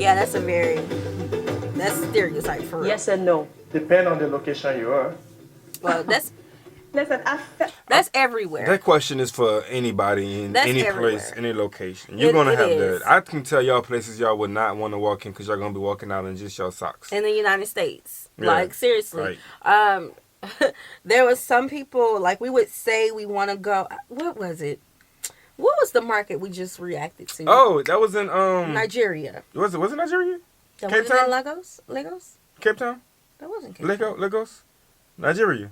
Yeah, that's stereotype for real. Yes and no. Depend on the location you are. Well, that's Listen, that's everywhere. That question is for anybody in That's any everywhere. place, any location. You're going to It have is. that. I can tell y'all places y'all would not want to walk in because y'all going to be walking out in just your socks. In the United States. Yeah, Like, seriously. right. There was some people, like, we would say we want to go. What was it? What was the market we just reacted to? Oh, that was in Nigeria. Was it Nigeria? That Cape wasn't Town? in Lagos? Cape Town? That wasn't Cape Town. Lagos? Nigeria.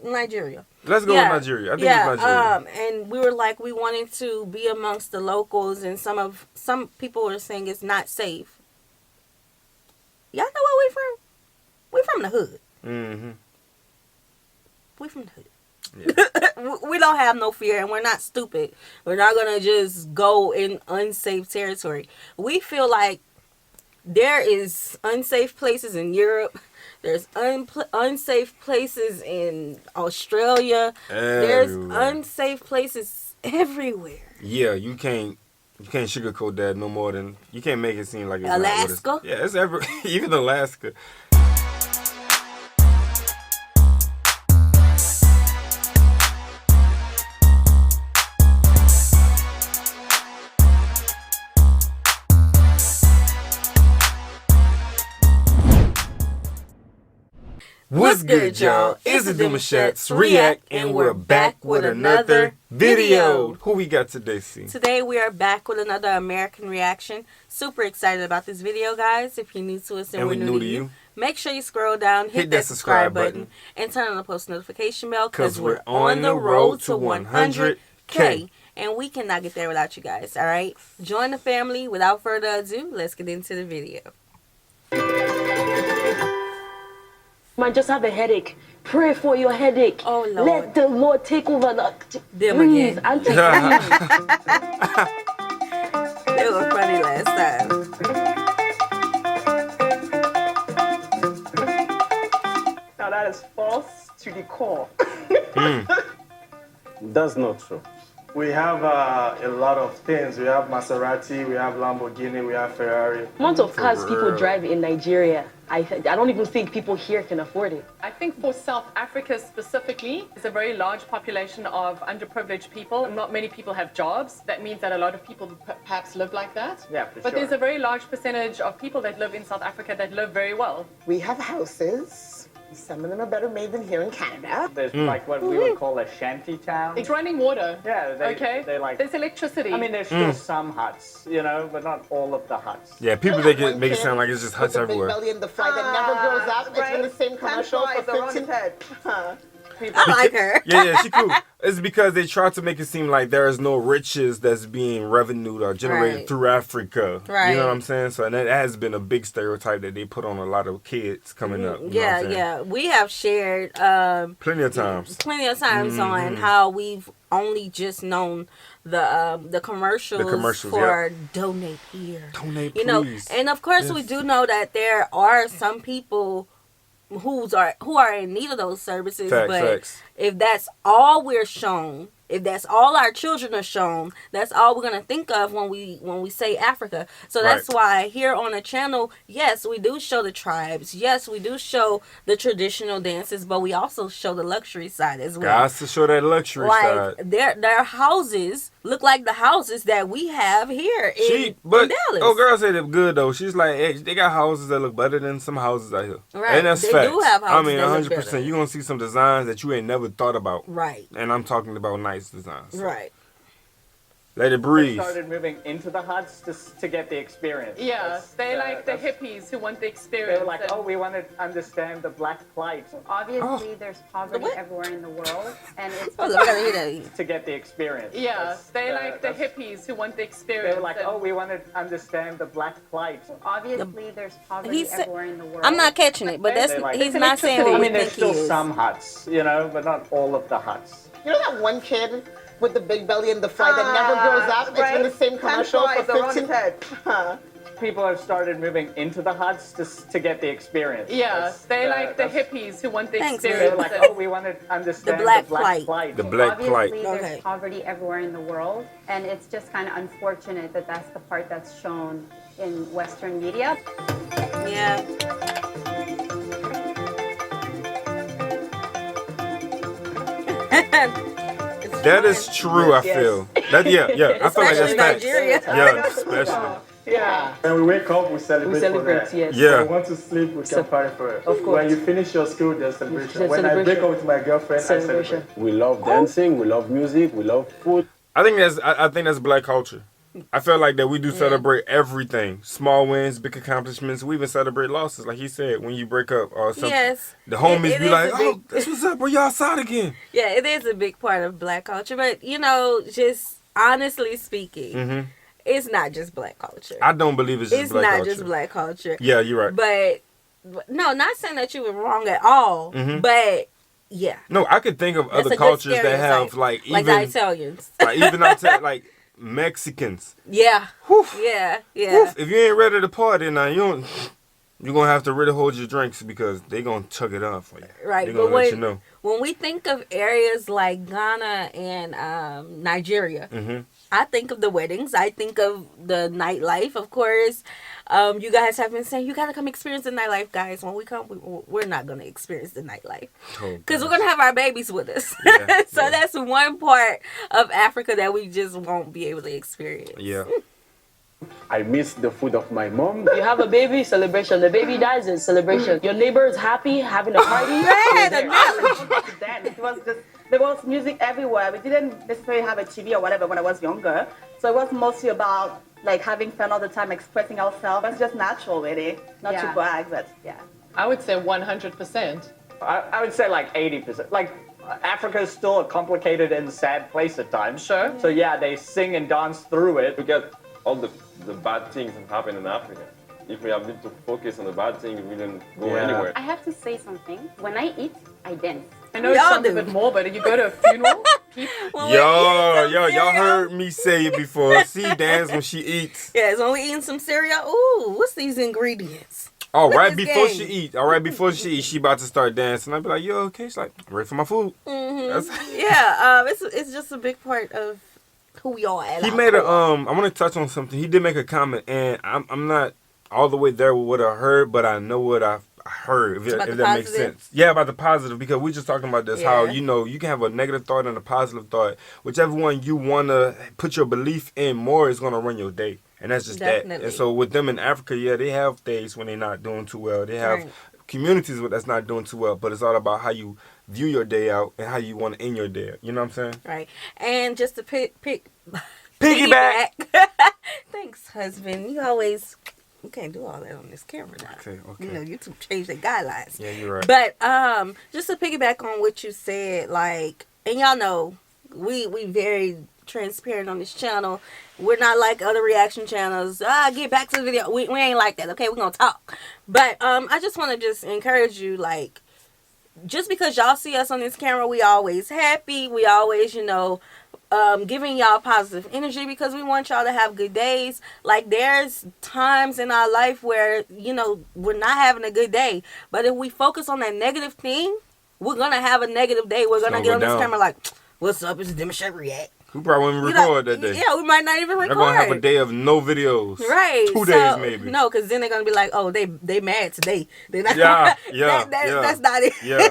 Nigeria. Let's go with Nigeria. I think it's Nigeria. And we were like, we wanted to be amongst the locals, and some people were saying it's not safe. Y'all know where we from? We from the hood. Mm-hmm. We from the hood. Yeah. We don't have no fear, and we're not stupid. We're not gonna just go in unsafe territory. We feel like there is unsafe places in Europe. There's unsafe places in Australia. There's unsafe places everywhere. Yeah, you can't sugarcoat that no more than you can't make it seem like it's Alaska. Not what it's, yeah, it's even Alaska. What's good, y'all? It's the Demouchets React, and we're back with another video. Who we got today, C? Today we are back with another American reaction. Super excited about this video, guys. If you're new to us and we're new to you, make sure you scroll down, hit that subscribe button, and turn on the post notification bell because we're on the road to 100K. And we cannot get there without you guys, all right? Join the family. Without further ado, let's get into the video. Man, just have a headache. Pray for your headache. Oh, Lord. Let the Lord take over. Them Breathe again. and take They were funny last time. now that is false to the core. That's not true. We have a lot of things. We have Maserati, we have Lamborghini, we have Ferrari. amount of cars people drive in Nigeria. I don't even think people here can afford it. I think for South Africa specifically, it's a very large population of underprivileged people. Not many people have jobs. That means that a lot of people perhaps live like that. Yeah, for But sure. there's a very large percentage of people that live in South Africa that live very well. We have houses. Some of them are better made than here in Canada. There's like what we would call a shanty town. It's running water. Yeah, Okay. like. There's electricity. I mean, there's still some huts, you know, but not all of the huts. Yeah, people make it sound like it's just huts With the big everywhere. belly and the fly that never grows up. It's been the same commercial for 15. I like her. Yeah, she cool. It's because they try to make it seem like there is no riches that's being revenued or generated Right. through Africa. Right. You know what I'm saying? So and that has been a big stereotype that they put on a lot of kids coming up. You know what I'm saying? Yeah. We have shared Plenty of times. on how we've only just known the commercials for donate here. Donate, You know, please. and of course we Yes. do know that there are some people who are in need of those services. But Facts. if that's all we're shown, if that's all our children are shown, that's all we're gonna think of when we say Africa. So that's why here on the channel, yes, we do show the tribes. Yes, we do show the traditional dances, but we also show the luxury side as well. Guys to show that luxury Like side. their houses look like the houses that we have here in Dallas. Oh, girl said it good though. She's like, hey, they got houses that look better than some houses out here. Right. And that's They facts. do have houses I mean, that look 100%. better. You're gonna see some designs that you ain't never thought about. Right. And I'm talking about nice designs. Right. Let it They breathe. started moving into the huts just to get the experience. Yeah, they like the that's- hippies who want the They experience. were like, and- oh, we want to understand the black plight Obviously, there's poverty What? everywhere in the world, and it's Oh, look, I gotta hear that. to get the experience. Yeah, That's- they like the that's- hippies who want the They experience. were like, and- oh, we want to understand the black plight. obviously there's poverty He said- everywhere in the world. I'm not catching it, but that's They like- he's not saying I what I we mean, there's think he still is. some huts, you know, but not all of the huts. You know that one kid with the big belly and the fly that never grows up? It's been the same commercial for 15. People have started moving into the huts just to get the experience. Yeah, That's- they like the that's- hippies who want the Thanks, They experience. were like, and- oh, we want to understand The black plight. The black Obviously, plight. there's Okay. poverty everywhere in the world, and it's just kind of unfortunate that that's the part that's shown in Western media. Yeah. That is true, I feel. That, yeah. I feel like that's facts. Nigeria. Yeah, especially. Yeah. When we wake up, we celebrate for that. Yes. Yeah. When we want to sleep, we can party for it. Of course. When you finish your school, there's celebration. There's When I break celebration. up with my girlfriend, I Celebration. celebrate. We love dancing, we love music, we love food. I think that's black culture. I feel like that we do celebrate everything. Small wins, big accomplishments. We even celebrate losses. Like he said, when you break up or something. Yes. The homies It be is like, a oh, big- that's what's up. Where y'all outside again? Yeah, it is a big part of black culture. But, you know, just honestly speaking, it's not just black culture. I don't believe it's just It's black not culture. just black culture. Yeah, you're right. But, no, not saying that you were wrong at all. But, yeah. No, I could think of That's a other good cultures that have stereotype. like Like even the Italians. like Mexicans. Yeah. Whew. Yeah. Whew. If you ain't ready to party now, you're gonna have to really hold your drinks because they gonna chug it up for you. Right. They're But gonna let you know. when we think of areas like Ghana and Nigeria, I think of the weddings. I think of the nightlife, of course. You guys have been saying, you got to come experience the nightlife, guys. When we come, we're not going to experience the nightlife. Because we're going to have our babies with us. Yeah, so that's one part of Africa that we just won't be able to experience. Yeah. I miss the food of my mom. You have a baby, celebration. The baby dies, it's celebration. Your neighbor is happy, having a party. Then it was just, there was music everywhere. We didn't necessarily have a TV or whatever when I was younger. So it was mostly about like having fun all the time, expressing ourselves. It's just natural, really. Not to brag, but yeah. I would say 100%. I would say like 80%. Like, Africa is still a complicated and sad place at times. Sure. So yeah, they sing and dance through it. Forget all the bad things that happen in Africa. If we have been to focus on the bad things, we didn't go anywhere. I have to say something. When I eat, I dance. I know it sounds a bit morbid. You go to a funeral, y'all heard me say it before. She dance when she eats. Yes, when we eating some cereal, ooh, what's these ingredients? Oh, Look right at this before game. she eat. All right before she eat, she about to start dancing. I'd be like, yo, okay. She's like, ready for my food. Yeah, it's just a big part of who we are. At He our made a core. I want to touch on something. He did make a comment, and I'm not all the way there with what I heard, but I know what I heard. If About the that makes positive? sense. Yeah, about the positive, because we just talking about this. How Yeah. you can have a negative thought and a positive thought. Whichever one you wanna put your belief in more is gonna run your day, and that's just that. Definitely. And so with them in Africa, yeah, they have days when they're not doing too well. They have Right. communities that's not doing too well, but it's all about how you view your day out and how you want to end your day. You know what I'm saying? Right. And just to piggyback. Thanks, husband. You can't do all that on this camera now. Okay. You know, YouTube changed their guidelines. Yeah, you're right. But just to piggyback on what you said, like, and y'all know, we very transparent on this channel. We're not like other reaction channels. Get back to the video. We ain't like that. Okay, we're gonna talk. But I just want to just encourage you, like, just because y'all see us on this camera, we always happy. We always, giving y'all positive energy because we want y'all to have good days. Like, there's times in our life where, we're not having a good day. But if we focus on that negative thing, we're going to have a negative day. We're going to get on this camera like, what's up? It's Demouchet React. We probably won't record that day. Yeah, we might not even record. They're going to have a day of no videos. Right. 2 days maybe. No, because then they're going to be like, oh, they mad today. They're not, Yeah. That's not it. Yeah.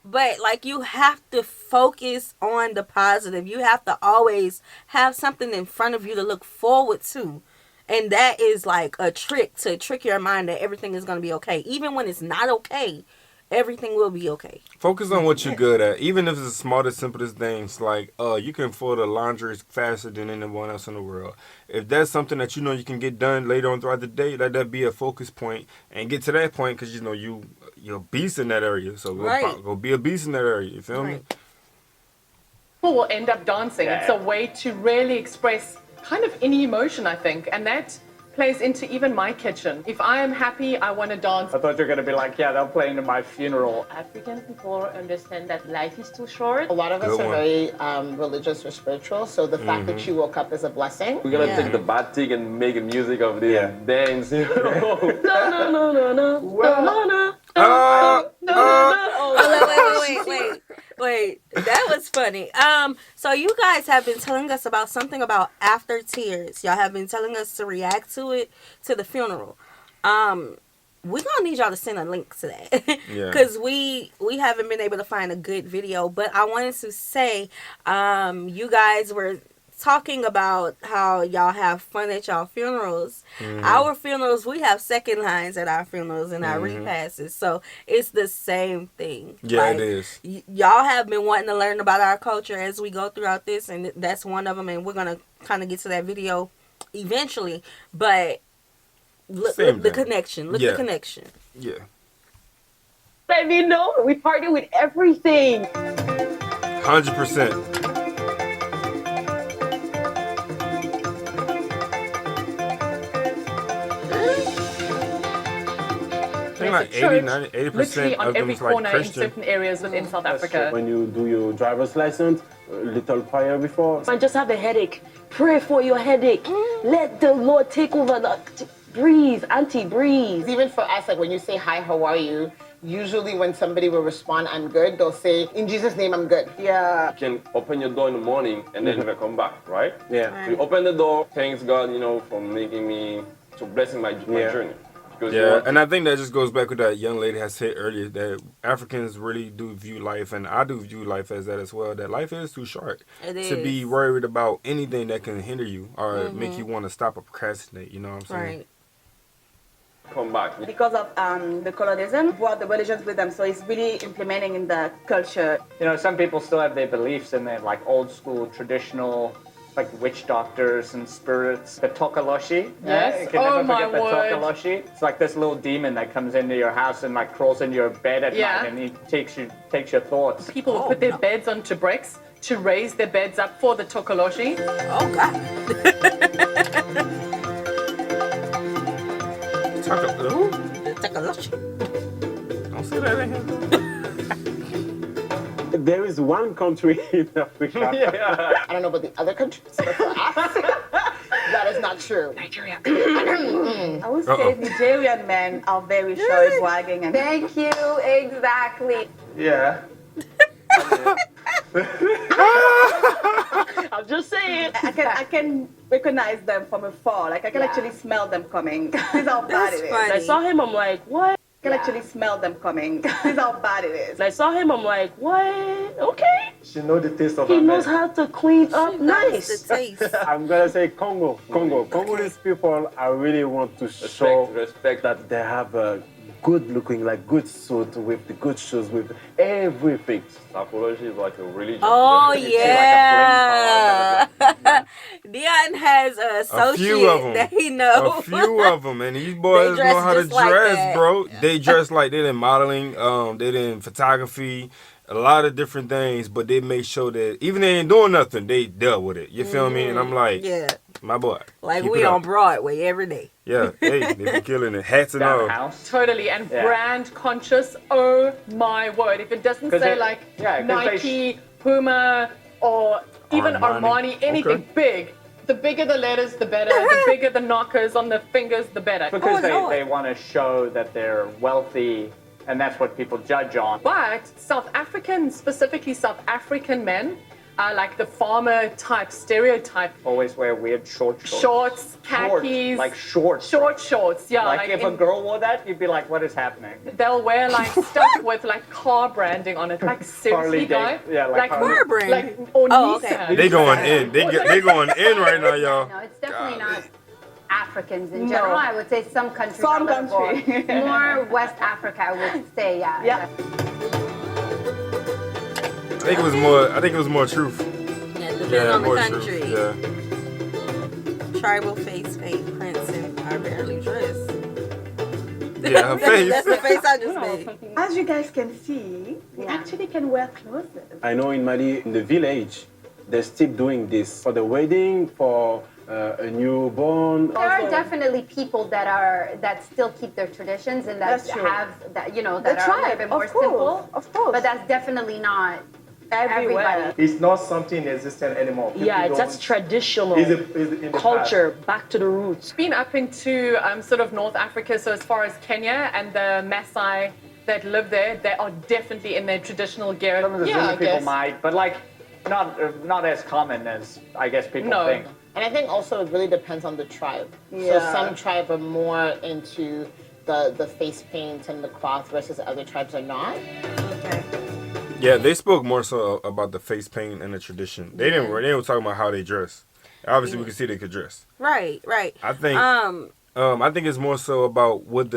But like, you have to focus on the positive. You have to always have something in front of you to look forward to. And that is like a trick to trick your mind that everything is going to be okay. Even when it's not okay, everything will be okay. Focus on what you're good at. Even if it's the smallest, simplest things, like you can fold a laundry faster than anyone else in the world. If that's something that you can get done later on throughout the day, let that be a focus point and get to that point because you're a beast in that area. So go be a beast in that area. You feel me? People will end up dancing. It's a way to really express kind of any emotion, I think, and that plays into even my kitchen. If I am happy, I want to dance. I thought you were going to be like, yeah, they'll play into my funeral. African people understand that life is too short. A lot of us are very religious or spiritual, so the fact that you woke up is a blessing. We're gonna take the bad thing and make music of this and dance. Wait. Wait, that was funny. So you guys have been telling us about something about after tears. Y'all have been telling us to react to it, to the funeral. We're gonna need y'all to send a link to that. Because we haven't been able to find a good video. But I wanted to say, you guys were talking about how y'all have fun at y'all funerals. Our funerals, we have second lines at our funerals and our repasses, so it's the same thing. It is. Y'all have been wanting to learn about our culture as we go throughout this, and that's one of them, and we're gonna kind of get to that video eventually, but look the connection. Look the connection. Let me know. We party with everything. 100%. Like 80% on of every them corner like in certain areas within South Africa. When you do your driver's license, a little prayer before. I just have a headache. Pray for your headache. Let the Lord take over. Breathe, auntie, breathe. Even for us, like when you say hi, how are you? Usually when somebody will respond, I'm good, they'll say, in Jesus' name, I'm good. Yeah. You can open your door in the morning and then never come back, right? Yeah. So you open the door, thanks God, for making me, to blessing my journey. And I think that just goes back with that young lady had said earlier, that Africans really do view life, and I do view life as that as well, that life is too short to be worried about anything that can hinder you or make you want to stop or procrastinate, you know what I'm saying? Right. Come back. Because of the colonialism, brought the religions with them, so it's really implementing in the culture. Some people still have their beliefs in their like old school traditional, like witch doctors and spirits. The Tokoloshi. Yes. You can never forget the Tokoloshi. It's like this little demon that comes into your house and like crawls into your bed at night, and he takes your thoughts. People will put their beds onto bricks to raise their beds up for the Tokoloshi. Oh God. Tokoloshi. Don't say that in here. There is one country in Africa. I don't know about the other countries, but for us, that is not true. Nigeria. I would say Nigerian men are very shy, bragging, and thank you. Exactly. Yeah. I'm just saying. I can recognize them from afar. Like I can actually smell them coming. This is how bad it is. I saw him. I'm like, what? I can actually smell them coming. This is how bad it is. I saw him. I'm like, what? Okay. She knows the taste of He knows how to clean up nice. The taste. I'm gonna say Congo. Congolese people, I really want to show respect that they have a good looking, like good suit with the good shoes, with everything. Apology is like a religion. Oh yeah. Dion has an associate that he knows. A few of them, and these boys know how to dress, bro. Yeah. They dress like they did modeling, they did photography, a lot of different things, but they make sure that even they ain't doing nothing, they dealt with it. You feel me? And I'm like, my boy. Like we on Broadway every day. Yeah, hey, they be killing it. Hats and all. Totally, and brand conscious. Oh my word! If it doesn't say Nike, Puma, or even Armani, anything big, the bigger the letters, the better. The bigger the knockers on the fingers, the better. Because they want to show that they're wealthy, and that's what people judge on. But South African, specifically South African men, like the farmer type stereotype. Always wear weird shorts. Shorts, khakis. Like shorts. Shorts, yeah. Like if a girl wore that, you'd be like, what is happening? They'll wear like stuff with like car branding on it. Like seriously, guy? Yeah, like car brand. Like, or Nissan. They going in. They going in right now, y'all. No, it's definitely not Africans in general. I would say some countries more West Africa, I would say, Yeah. I think it was more truth. Yeah, depending on the country. Truth. Yeah. Tribal face paint prints and are barely dressed. Yeah, her face. That's the face I just made. As you guys can see, we actually can wear clothes. I know in Mali, in the village, they're still doing this for the wedding, for a newborn. There are definitely people that still keep their traditions and that have that that are a little bit more simple. Of course. But that's definitely not everywhere. everybody. It's not something existent anymore. That's traditional It's culture, back to the roots. Been up into sort of North Africa, so as far as Kenya and the Maasai that live there, they are definitely in their traditional gear. Some of the Zulu people might, but like not as common as I guess people think. And I think also it really depends on the tribe. So some tribes are more into the face paint and the cloth versus other tribes are not. Okay. Yeah, they spoke more so about the face paint and the tradition. They didn't. They were talking about how they dress. Obviously, we could see they could dress. Right. I think. I think it's more so about what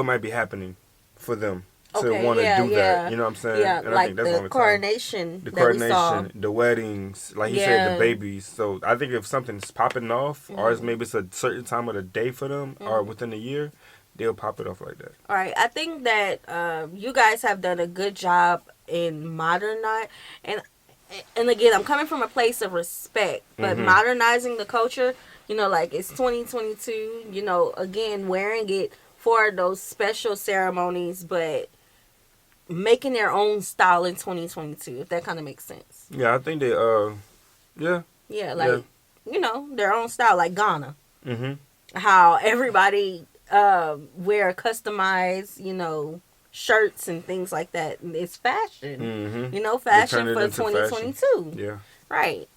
might be happening for them to want to do that. You know what I'm saying? Yeah, and like I think that's the coronation. The coronation, the weddings, like you said, the babies. So I think if something's popping off, or maybe it's a certain time of the day for them, or within a year, they'll pop it off like that. All right. I think that you guys have done a good job in modernizing, and again, I'm coming from a place of respect, but modernizing the culture, you know, like it's 2022, you know, again, wearing it for those special ceremonies, but making their own style in 2022, if that kind of makes sense. Yeah, I think they, Yeah, like, you know, their own style, like Ghana. How everybody wear customized, you know, shirts and things like that. It's fashion. You know, fashion for 2022. Fashion. Yeah. Right.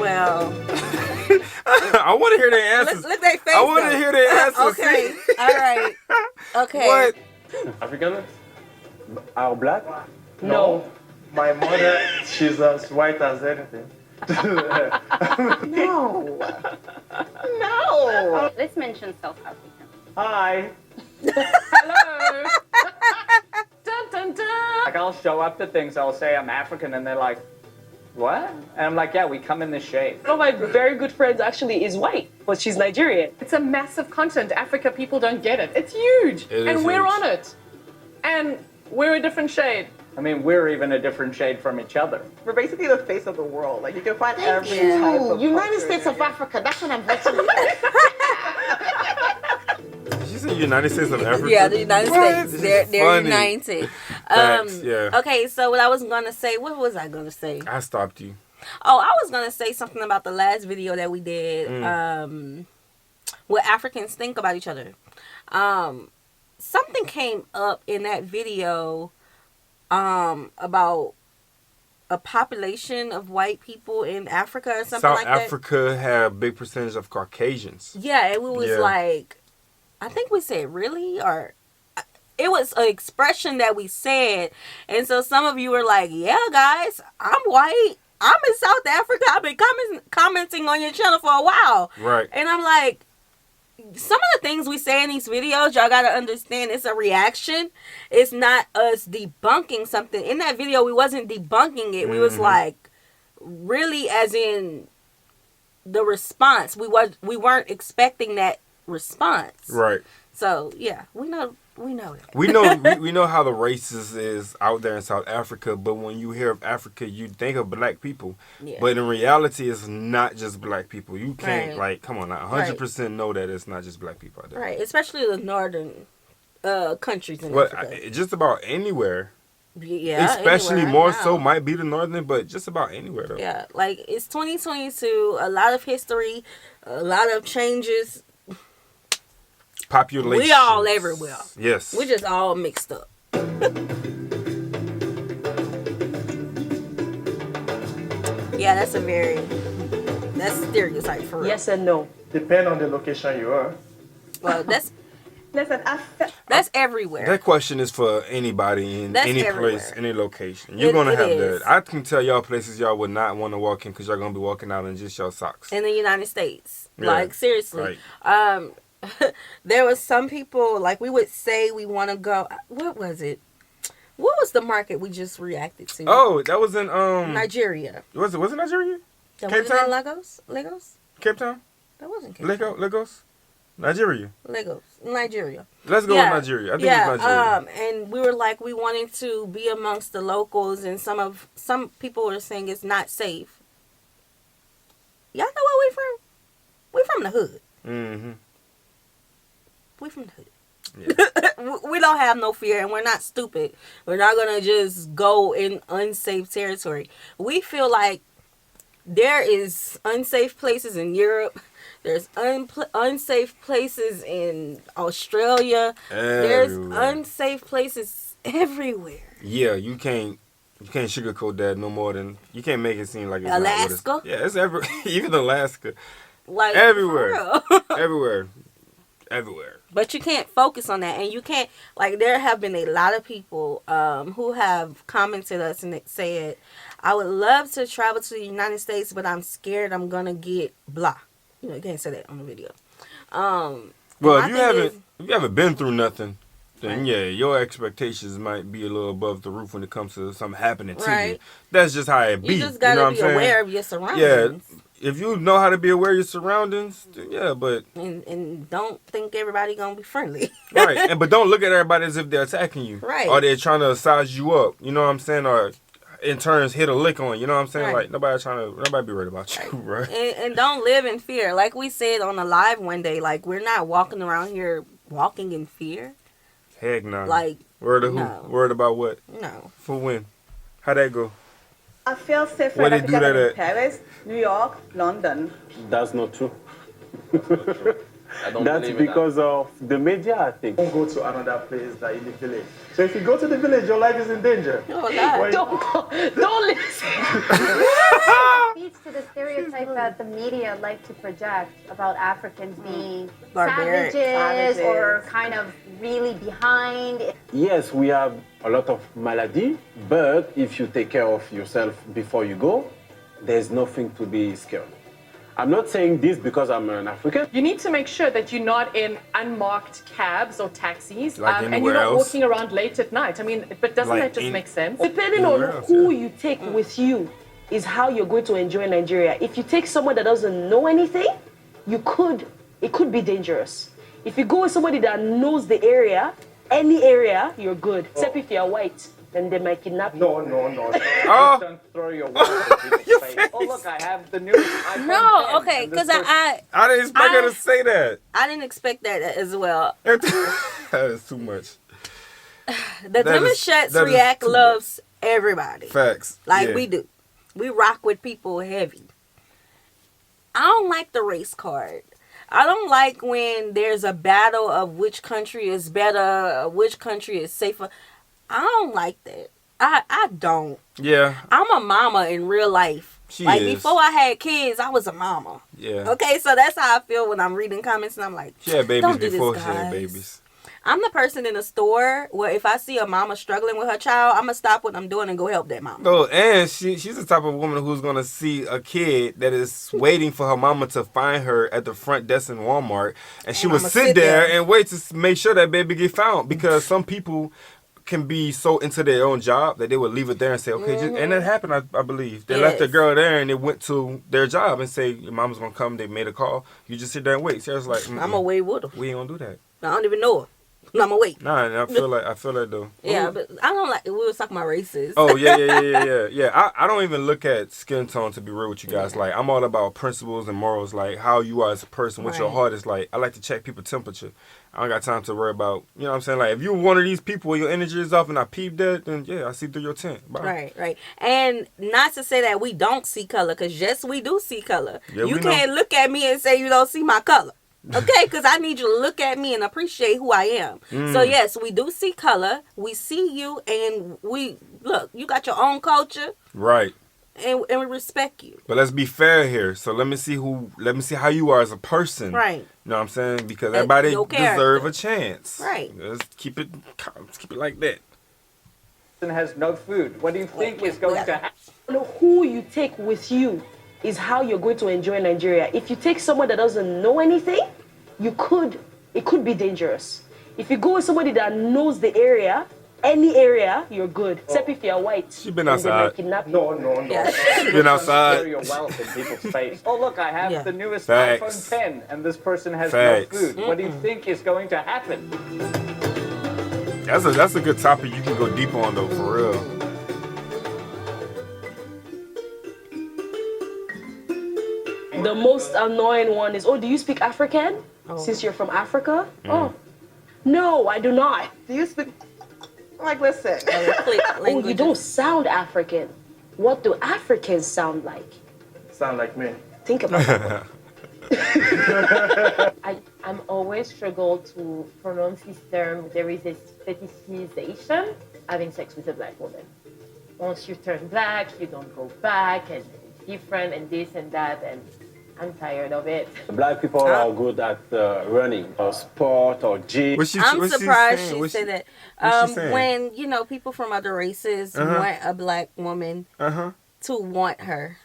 Well, I want to hear their answers. Look their face. I want to hear their answers. Okay. All right. Okay. What? African? Are black? No. My mother, she's as white as anything. No. No. Let's mention South Africa. Hi. Hello. Dun, dun, dun. Like I'll show up to things, I'll say I'm African, and they're like, what? And I'm like, yeah, we come in this shape. One of my very good friends actually is white, but she's Nigerian. It's a massive continent. Africa, people don't get it. It's huge. And we're on it. And we're a different shade. I mean, we're even a different shade from each other. We're basically the face of the world. Like, you can find every Thank type you. of United culture. States of Africa. That's what I'm voting. Did you say United States of Africa? Yeah, the United What? States. They're Funny. united. Facts, yeah. Okay, so what I was going to say, what was I going to say? I stopped you. Oh, I was going to say something about the last video that we did. What Africans think about each other. Something came up in that video about a population of white people in Africa or something South like that. South Africa had a big percentage of Caucasians. Yeah, it was like, I think we said really, or it was an expression that we said. And so some of you were like, yeah, guys, I'm white. I'm in South Africa. I've been commenting on your channel for a while. Right. And I'm like, some of the things we say in these videos, y'all gotta understand it's a reaction. It's not us debunking something. In that video, we wasn't debunking it. We was like, really, as in the response. We weren't expecting that response. Right. So yeah, we know that. We know how the races is out there in South Africa, but when you hear of Africa, you think of black people. Yeah. But in reality, it's not just black people. You can't come on now, 100% know that it's not just black people out there. Right, especially the northern countries in Africa. Just about anywhere. Yeah, especially anywhere more right so might be the northern, but just about anywhere though. Yeah, like it's 2022. A lot of history, a lot of changes. Population. We all everywhere. Yes. We just all mixed up. Yeah, that's stereotype for real. Yes and no. Depend on the location you are. Well, that's everywhere. That question is for anybody in any place, any location. You're going to have is. that. I can tell y'all places y'all would not want to walk in because y'all going to be walking out in just your socks. In the United States. Yeah, like, seriously. Right. There was some people, like, we would say we want to go. What was it? What was the market we just reacted to? Oh, that was in Nigeria. Was it Nigeria? That Cape wasn't Town? in Lagos? Cape Town? That wasn't Cape Town. Lagos? Nigeria. Nigeria. Let's go with Nigeria. I think it's Nigeria. And we were like, we wanted to be amongst the locals, and some people were saying it's not safe. Y'all know where we from? We from the hood. Mm-hmm. We from the hood. Yeah. We don't have no fear, and we're not stupid. We're not gonna just go in unsafe territory. We feel like there is unsafe places in Europe. There's unsafe places in Australia. There's unsafe places everywhere. Yeah, you can't sugarcoat that no more than you can't make it seem like it's Alaska. Not what it's, yeah, it's even Alaska. Like everywhere, everywhere. But you can't focus on that, and you can't like. There have been a lot of people who have commented us and said, "I would love to travel to the United States, but I'm scared I'm gonna get blah." You know, you can't say that on the video. Well, if you haven't been through nothing, then yeah, your expectations might be a little above the roof when it comes to something happening to you. That's just how it be. You just gotta be aware of your surroundings. Yeah, if you know how to be aware of your surroundings, then yeah, but and don't think everybody gonna be friendly. Right, but don't look at everybody as if they're attacking you, right? Or they're trying to size you up. You know what I'm saying? Or in turns hit a lick on you. Know what I'm saying? Like nobody be worried about you, right? And don't live in fear. Like we said on the live one day, like we're not walking around here walking in fear. Heck no. Like worried of who? Worried about what? No. For when? How'd that go? I feel safer in Africa than in Paris, New York, London. That's not true. I don't That's because of the media, I think. Don't go to another place than in the village. So if you go to the village, your life is in danger. Oh, God. Don't listen. Speaks to the stereotype that the media like to project about Africans being barbaric, savages or kind of really behind. Yes, we have a lot of malady, but if you take care of yourself before you go, there's nothing to be scared of. I'm not saying this because I'm an African. You need to make sure that you're not in unmarked cabs or taxis, like and you're not walking around late at night. I mean, but doesn't that just make sense? Depending on who you take with you is how you're going to enjoy Nigeria. If you take someone that doesn't know anything, it could be dangerous. If you go with somebody that knows the area, any area, you're good. Except if you're white. Then they might kidnap you. No. Don't throw your wallet in people's face. Oh, look, I have the newest iPhone 10, okay, because I didn't expect her to say that. I didn't expect that as well. That is too much. The Demouchets React loves everybody. Facts. Like we do. We rock with people heavy. I don't like the race card. I don't like when there's a battle of which country is better, which country is safer. I don't like that. I don't. Yeah. I'm a mama in real life. She like is. Before I had kids, I was a mama. Yeah. Okay, so that's how I feel when I'm reading comments and I'm like, she had babies don't do before this, she had guys. babies. I'm the person in the store where if I see a mama struggling with her child, I'm gonna stop what I'm doing and go help that mama. No, and she's the type of woman who's gonna see a kid that is waiting for her mama to find her at the front desk in Walmart, and she would sit there and wait to make sure that baby get found, because some people can be so into their own job that they would leave it there and say, okay, and that happened, I believe. They left the girl there and they went to their job and say, your mama's gonna come, they made a call, you just sit there and wait. So I was like, I'm gonna wait with her. We ain't gonna do that. I don't even know her. I'm gonna wait. Nah, I feel like though. Yeah, but I don't like. We was talking about races. Oh yeah. I don't even look at skin tone, to be real with you guys. Like, I'm all about principles and morals, like how you are as a person, what your heart is like. I like to check people's temperature. I don't got time to worry about, you know what I'm saying? Like, if you're one of these people where your energy is off and I peep that, then yeah, I see through your tent. Bye. Right. And not to say that we don't see color, because yes, we do see color. Yeah, you can't look at me and say you don't see my color. Okay, because I need you to look at me and appreciate who I am. So yes, we do see color. We see you, and we look. You got your own culture, right? And we respect you. But let's be fair here. So let me see how you are as a person, right? You know what I'm saying? Because everybody deserve a chance, right? Let's keep it like that. Has no food. What do you think is going to happen? Who you take with you is how you're going to enjoy Nigeria. If you take someone that doesn't know anything, it could be dangerous. If you go with somebody that knows the area, any area, you're good. Except if you're white. She been outside. No. Yeah. She been outside. Throw your wealth in people's face. Oh, look, I have the newest Facts. iPhone 10, and this person has Facts. no food. What do you think is going to happen? That's a good topic you can go deep on, though, for real. The most annoying one is, do you speak African? Since you're from Africa? Oh, no, I do not. Do you speak? Like, listen. You don't sound African. What do Africans sound like? Sound like me. Think about that. I'm always struggle to pronounce this term. There is a fetishization having sex with a black woman. Once you turn black, you don't go back, and it's different, and this and that, and I'm tired of it. Black people are good at running or sport or gym. I'm surprised she said that. When, you know, people from other races want a black woman to want her.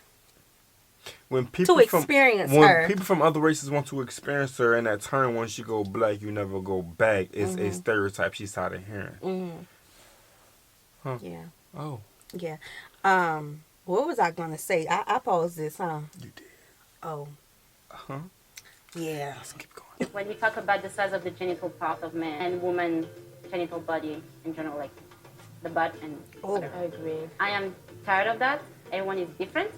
When people to experience her. When people from other races want to experience her, and that turn, once you go black, you never go back. It's a stereotype she's tired of hearing. Huh. Yeah. Oh. Yeah. What was I gonna say? I paused this, huh? You did. Oh. Yeah. Let's keep going. When we talk about the size of the genital part of man and woman genital body in general, like the butt and whatever. I agree. I am tired of that. Everyone is different.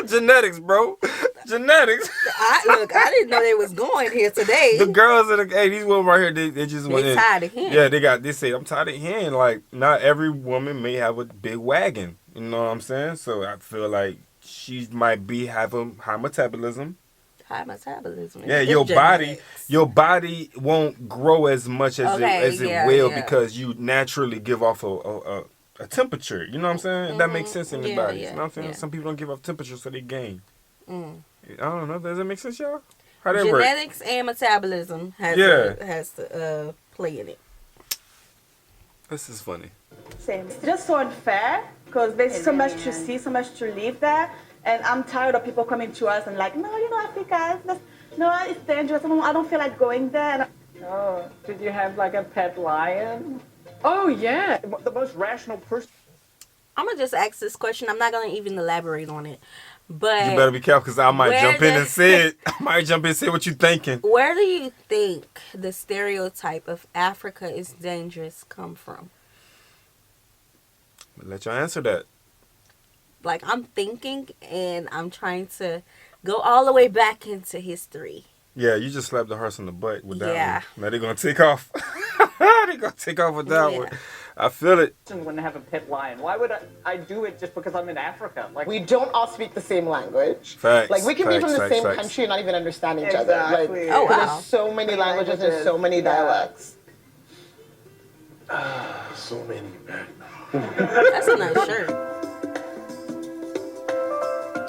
Genetics, bro. Genetics. I didn't know they was going here today. The girls in these women right here, they just went in. They tired of hearing. Yeah, they say, I'm tired of hearing. Like, not every woman may have a big wagon. You know what I'm saying? So I feel like she might be having high metabolism. High metabolism. Yeah, your body won't grow as much as it will because you naturally give off a temperature. You know what I'm saying? That makes sense in the body. You know what I'm saying? Some people don't give off temperature, so they gain. I don't know. Does that make sense, y'all? How that work? Genetics and metabolism has to play in it. This is funny. Same. It's just so unfair because there's so much to see, so much to live there. And I'm tired of people coming to us and like, no, you know, Africa, it's dangerous. I don't feel like going there. Oh, did you have like a pet lion? Oh, yeah. The most rational person. I'm going to just ask this question. I'm not going to even elaborate on it. But you better be careful because I might jump in and say it. I might jump in and say what you're thinking. Where do you think the stereotype of Africa is dangerous come from? I'll let y'all answer that. Like, I'm thinking and I'm trying to go all the way back into history. Yeah, you just slapped the horse on the butt with that one. Now they're going to take off. They're going to take off with that one. I feel it. I wouldn't have a pet lion. Why would I do it just because I'm in Africa? Like, we don't all speak the same language. Facts. Like, we can be from the same country and not even understand each other. Like, there's so many languages and so many dialects. So many, man. That's a nice shirt.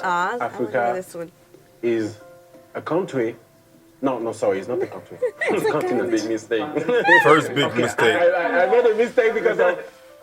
Africa is a country. No, sorry, it's not a country. It's a continent. Big mistake. First big mistake. I made a mistake because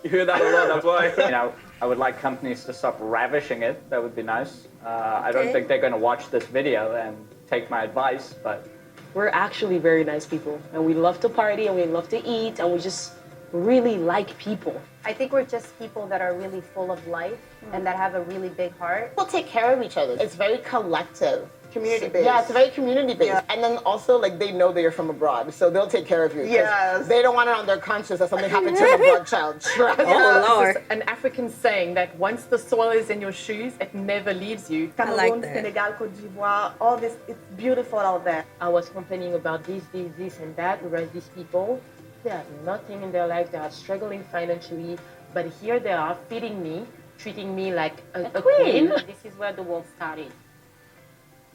you hear that a lot, that's why. You know, I would like companies to stop ravishing it. That would be nice. I don't think they're going to watch this video and take my advice, but... We're actually very nice people, and we love to party, and we love to eat, and we just really like people. I think we're just people that are really full of life and that have a really big heart. People take care of each other. It's very collective. Community-based. Yeah, it's very community-based. Yeah. And then also, like, they know that you're from abroad, so they'll take care of you. Yes. They don't want it on their conscience that something happened to an abroad child. Oh, Lord. An African saying that once the soil is in your shoes, it never leaves you. Cameroon, Senegal, Côte d'Ivoire, all this, it's beautiful out there. I was complaining about this, and that, whereas these people, they have nothing in their life, they are struggling financially, but here they are feeding me, treating me like a queen. This is where the world started.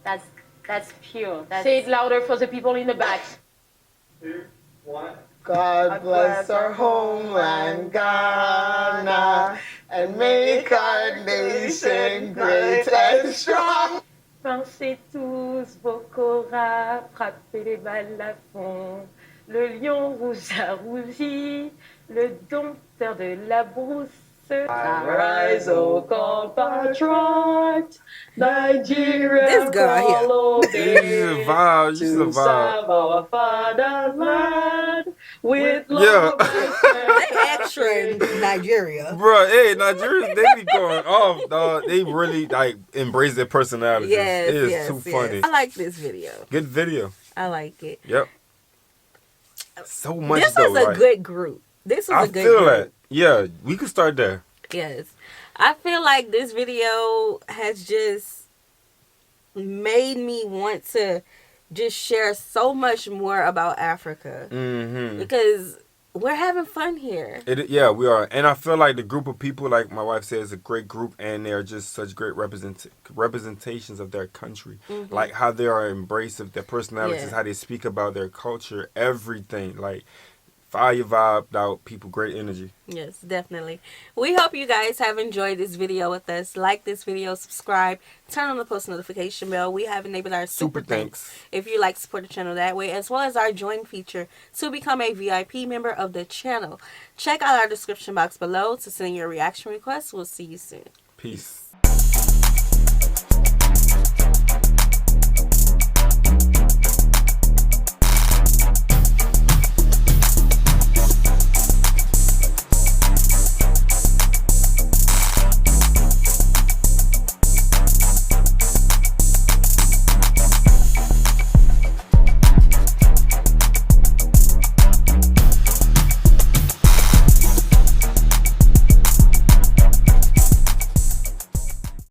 That's pure. Say it louder for the people in the back. 2, 1. God bless our homeland, Ghana, and make our nation great and strong. Pensez tous vos corps, frappez les balles à fond. Le lion rouge a rougi, le dompteur de la brousse. Arise, O compatriots, Nigeria, this girl here. You survive. Our fatherland with love. They extra in Nigeria. Bro, hey, Nigerians, they be going off, dog. They really, like, embrace their personalities. Yes, it is too funny. I like this video. Good video. I like it. Yep. So much, this was a good group. This was a good group. I feel that. Yeah, we could start there. Yes. I feel like this video has just made me want to just share so much more about Africa. Mm-hmm. Because we're having fun here. Yeah, we are. And I feel like the group of people, like my wife said, is a great group, and they're just such great representations of their country. Mm-hmm. Like how they are embraced of their personalities, how they speak about their culture, everything. Like fire vibed out people, great energy. Yes, definitely. We hope you guys have enjoyed this video with us. Like this video, subscribe, turn on the post notification bell. We have enabled our super thanks if you like to support the channel that way, as well as our join feature to become a VIP member of the channel. Check out our description box below to send your reaction requests. We'll see you soon. Peace.